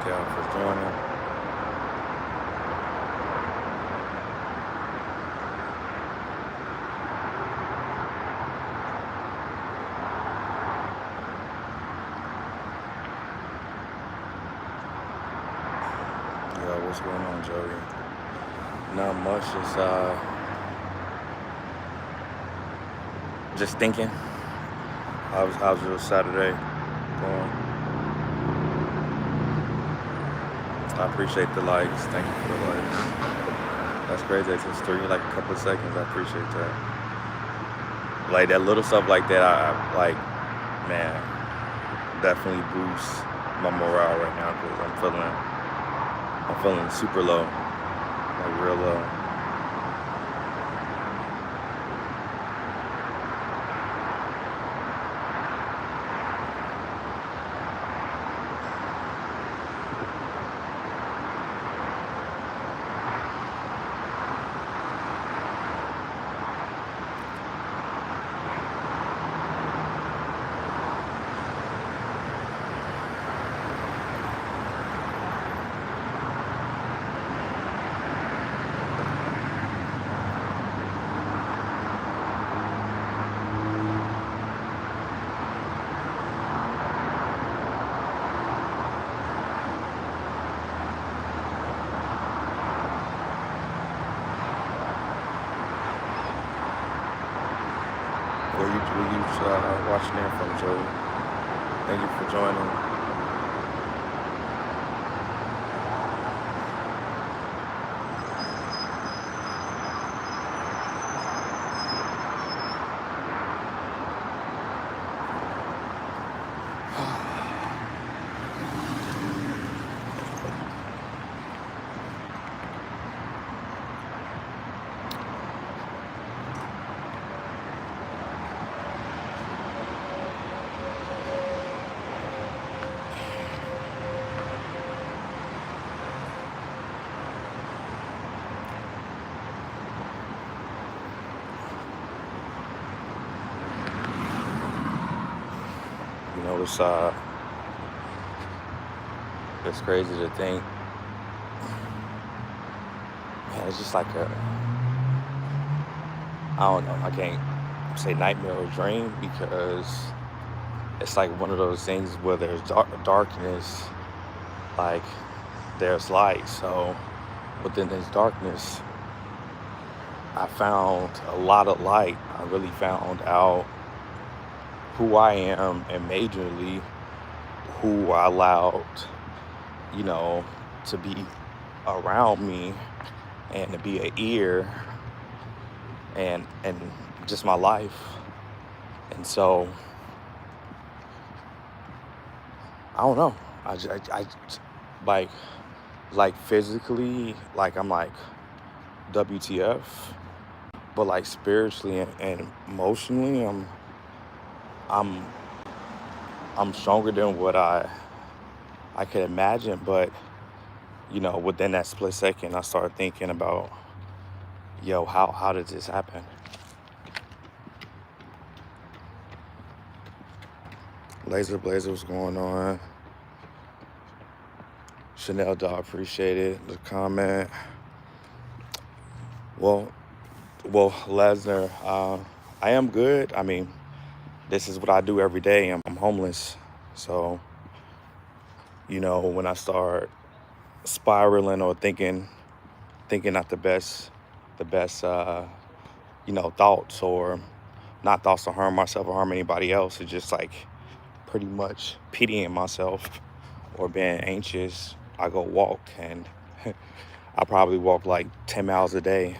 Thank y'all for joining. Yo, what's going on, Joey? Not much. Just thinking. How's your Saturday going? I appreciate the likes. Thank you for the likes. That's crazy. It's just like a couple of seconds. I appreciate that. Like that little stuff like that. I like, man, definitely boosts my morale right now because I'm feeling super low, like real low. Where you watching in from, Joey? Thank you for joining. You know, it's crazy to think. Man, it's just like I don't know. I can't say nightmare or dream because it's like one of those things where there's darkness, like there's light. So within this darkness, I found a lot of light. I really found out who I am and majorly who I allowed, you know, to be around me and to be an ear and just my life. And so I don't know. Like like physically, like I'm like WTF, but like spiritually and emotionally, I'm I'm stronger than what I could imagine. But you know, within that split second, I started thinking about, yo, how did this happen? Laser Blazer, what's going on? Chanel Dog, appreciate it. The comment. Well, Lesnar, I am good. I mean, this is what I do every day. I'm homeless, so you know, when I start spiraling or thinking not the best, you know, thoughts or not thoughts to harm myself or harm anybody else. It's just like pretty much pitying myself or being anxious. I go walk and I probably walk like 10 miles a day.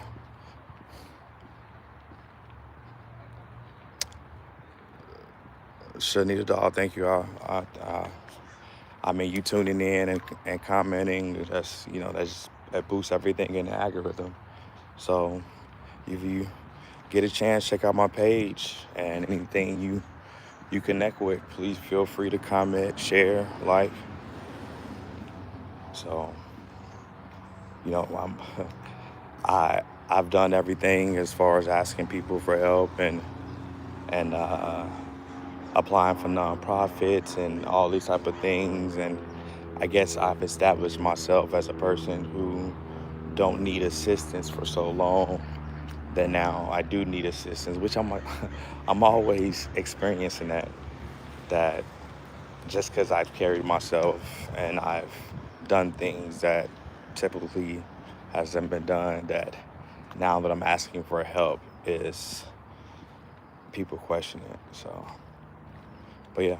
Shanita Dog, thank you. I mean, you tuning in and commenting, that's, you know, that boosts everything in the algorithm. So if you get a chance, check out my page and anything you connect with, please feel free to comment, share, like. So, you know, I've done everything as far as asking people for help and applying for nonprofits and all these type of things, and I guess I've established myself as a person who don't need assistance for so long that now I do need assistance, which I'm like, I'm always experiencing that just because I've carried myself and I've done things that typically hasn't been done, that now that I'm asking for help is people question it. So, but yeah.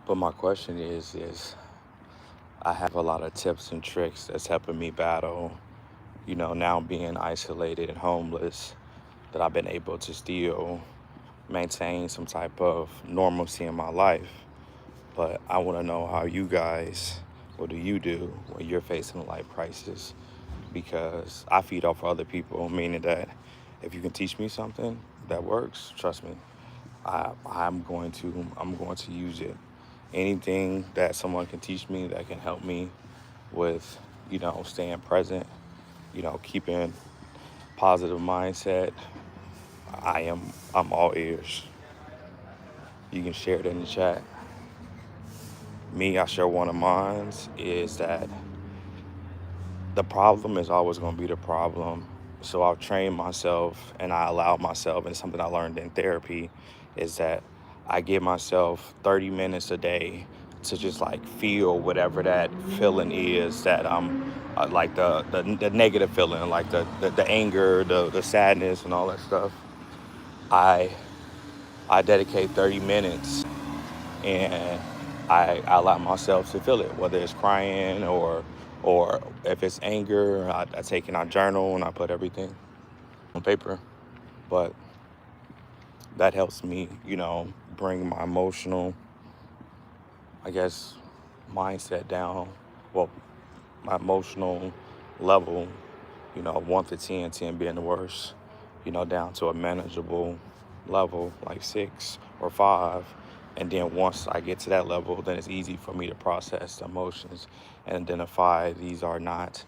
But my question is I have a lot of tips and tricks that's helping me battle, now being isolated and homeless, that I've been able to still maintain some type of normalcy in my life. But I want to know how you guys, what do you do when you're facing a life crisis? Because I feed off other people, meaning that if you can teach me something that works, trust me, I'm going to use it. Anything that someone can teach me that can help me with, staying present, keeping positive mindset, I'm all ears. You can share it in the chat. Me, I share one of mine is that the problem is always going to be the problem. So I've trained myself and I allow myself, and something I learned in therapy is that I give myself 30 minutes a day to just like feel whatever that feeling is that I'm like the negative feeling, like the anger, the sadness and all that stuff. I I dedicate 30 minutes and I allow myself to feel it, whether it's crying or if it's anger. I take and I journal and I put everything on paper. But that helps me, bring my emotional, I guess, mindset down. Well, my emotional level, 1 to 10, 10 being the worst, down to a manageable level, like 6 or 5. And then once I get to that level, then it's easy for me to process the emotions and identify these are not,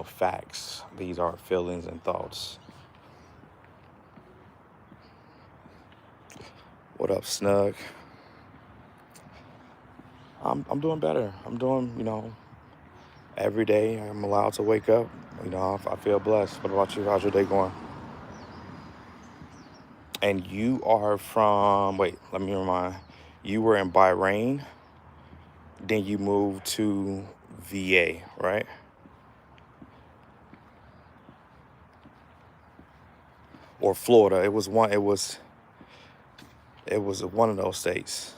facts. These are feelings and thoughts. What up, Snug? I'm doing better. I'm doing, every day I'm allowed to wake up. I feel blessed. What about you? How's your day going? And you are from, wait, let me remind, you were in Bahrain, then you moved to VA, right? Or Florida. It was one of those states.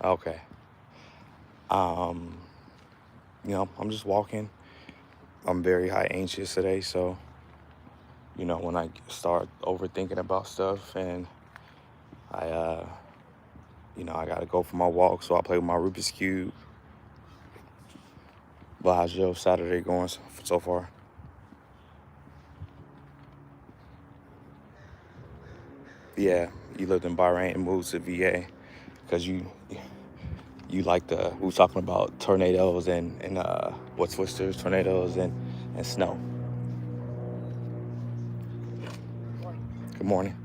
Okay. Um, I'm just walking. I'm very high anxious today, so when I start overthinking about stuff and I I gotta go for my walk, so I play with my Rubik's Cube. But how's your Saturday going so far? Yeah, you lived in Bahrain and moved to VA because you like we was talking about tornadoes and what twisters, tornadoes and snow. Good morning.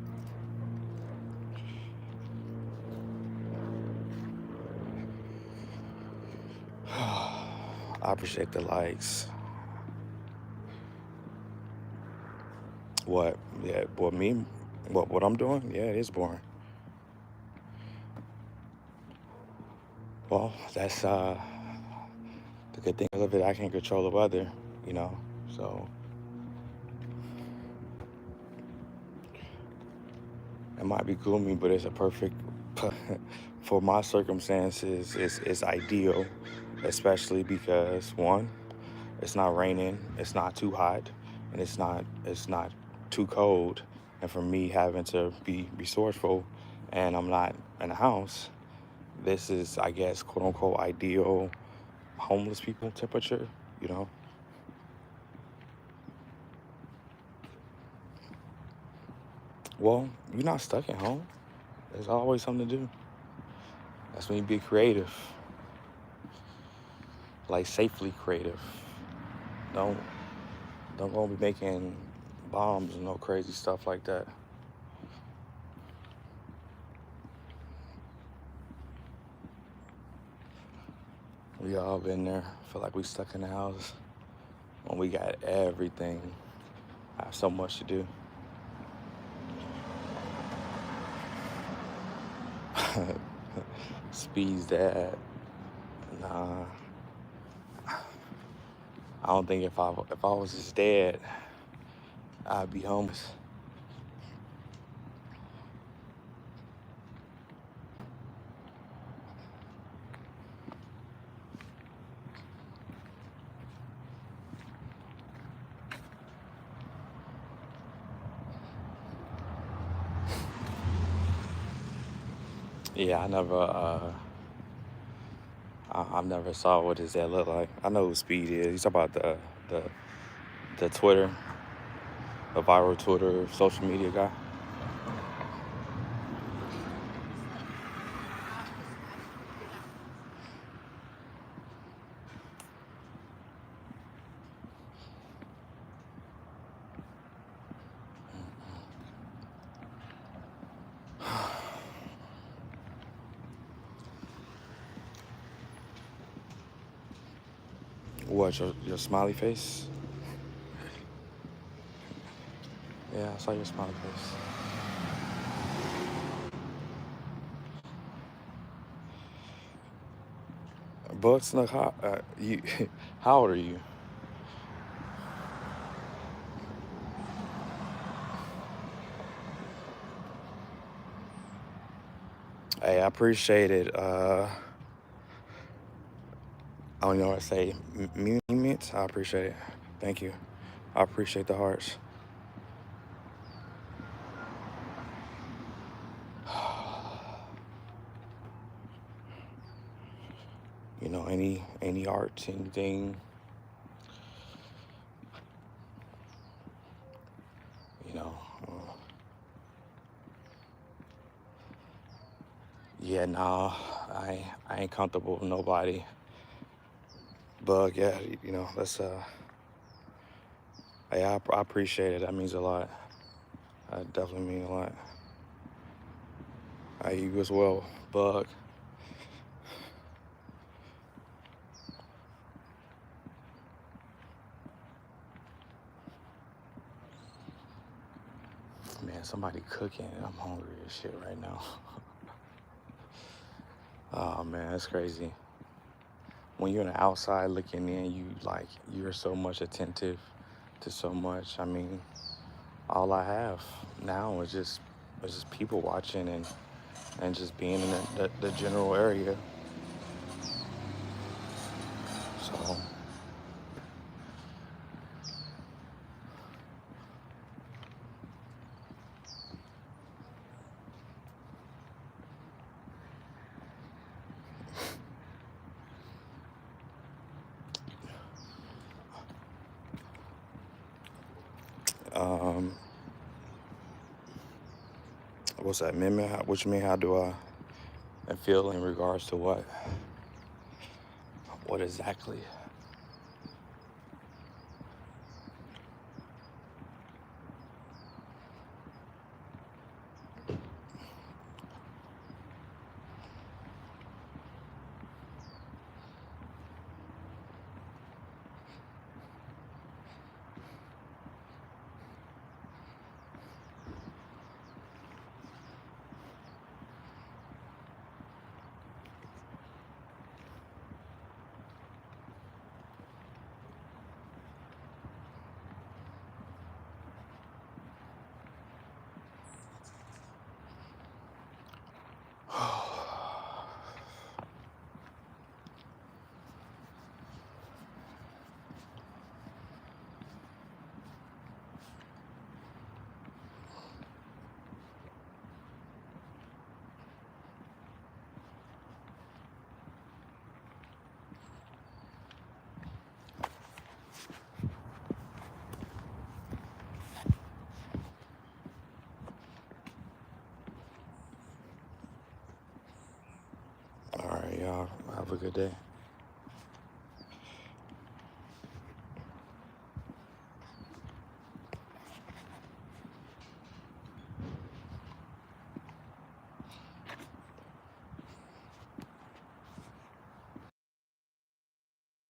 I appreciate the likes. What? Yeah, what me? What I'm doing? Yeah, it is boring. Well, that's the good thing of it. I can't control the weather, you know. So it might be gloomy, but it's a perfect for my circumstances. It's ideal, especially because one, it's not raining, it's not too hot, and it's not too cold. And for me having to be resourceful, and I'm not in a house, this is, I guess, quote unquote, ideal homeless people temperature, you know. Well, you're not stuck at home. There's always something to do. That's when you be creative, like safely creative. Don't don't go be making bombs and no crazy stuff like that. We all been there. Feel like we stuck in the house when we got everything. Have so much to do. Speed's dad. Nah, I don't think if I was his dad, I'd be homeless. Yeah, I never saw what his dad looked like. I know who Speed is. He's about the the Twitter, the viral Twitter social media guy. What, your smiley face? Yeah, I saw your smiley face. Bug Snuck, you, how old are you? Hey, I appreciate it. I don't know what to say. Mint, I appreciate it. Thank you. I appreciate the hearts. You know, any art, anything, you know. Yeah, nah, I ain't comfortable with nobody. Bug, yeah, you know, that's hey, I appreciate it. That means a lot. That definitely means a lot. Hey, you as well, Bug. Man, somebody cooking. I'm hungry as shit right now. Oh man, that's crazy. When you're on the outside looking in, you're so much attentive to so much. I mean, all I have now is just people watching and just being in the general area. So um, what's that, Mimi? What you mean? How do I feel in regards to what? What exactly? Have a good day.